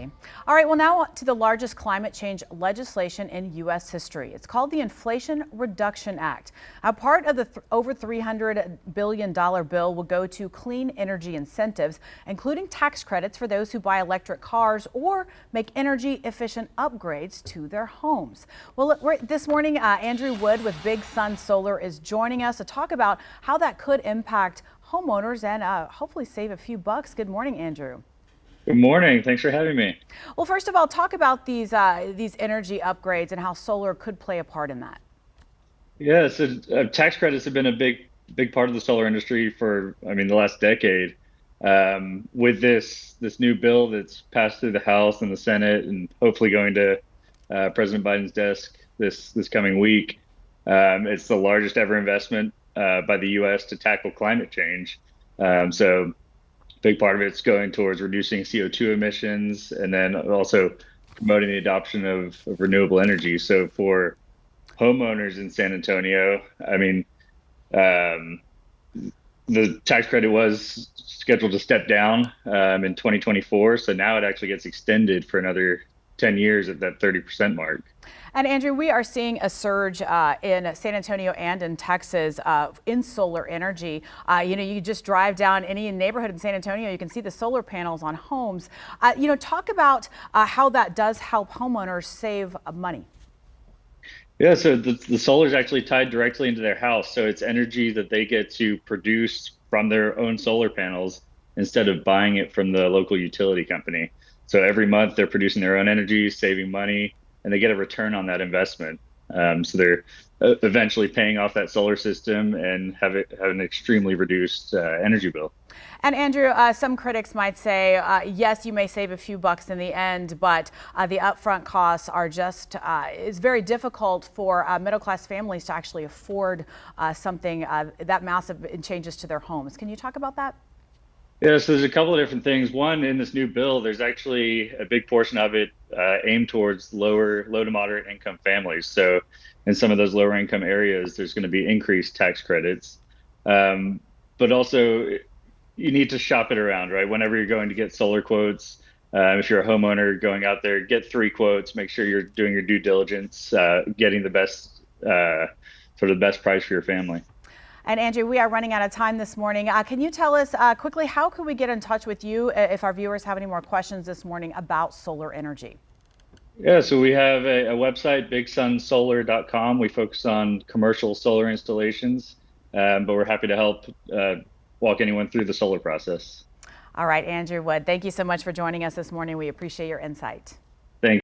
energy. All right, well, now to the largest climate change legislation in U.S. history. It's called the Inflation Reduction Act. A part of the over $300 billion bill will go to clean energy incentives, including tax credits for those who buy electric cars or make energy efficient upgrades to their homes. Well, this morning, Andrew Wood with Big Sun Solar is joining us to talk about how that could impact homeowners and hopefully save a few bucks. Good morning, Andrew. Good morning. Thanks for having me. Well, first of all, talk about these energy upgrades and how solar could play a part in that. Yeah, so tax credits have been a big part of the solar industry for, the last decade. With this new bill that's passed through the House and the Senate, and hopefully going to President Biden's desk this coming week, it's the largest ever investment by the U.S. to tackle climate change. So big part of it's going towards reducing CO2 emissions and then also promoting the adoption of renewable energy. So for homeowners in San Antonio, the tax credit was scheduled to step down in 2024. So now it actually gets extended for another 10 years at that 30% mark. And Andrew, we are seeing a surge in San Antonio and in Texas in solar energy. You just drive down any neighborhood in San Antonio, you can see the solar panels on homes. Talk about how that does help homeowners save money. Yeah, so the solar is actually tied directly into their house. So it's energy that they get to produce from their own solar panels instead of buying it from the local utility company. So every month they're producing their own energy, saving money, and they get a return on that investment. So they're eventually paying off that solar system and have an extremely reduced energy bill. And Andrew, some critics might say, yes, you may save a few bucks in the end, but the upfront costs are just, it's very difficult for middle-class families to actually afford something that massive in changes to their homes. Can you talk about that? Yeah, so there's a couple of different things. One, in this new bill, there's actually a big portion of it aimed towards low to moderate income families. So in some of those lower income areas, there's going to be increased tax credits. But also, you need to shop it around, right? Whenever you're going to get solar quotes, if you're a homeowner going out there, get 3 quotes, make sure you're doing your due diligence, getting the best, sort of the best price for your family. And Andrew, we are running out of time this morning. Can you tell us quickly, how can we get in touch with you if our viewers have any more questions this morning about solar energy? Yeah, so we have a website, bigsunsolar.com. We focus on commercial solar installations, but we're happy to help walk anyone through the solar process. All right, Andrew Wood, thank you so much for joining us this morning. We appreciate your insight.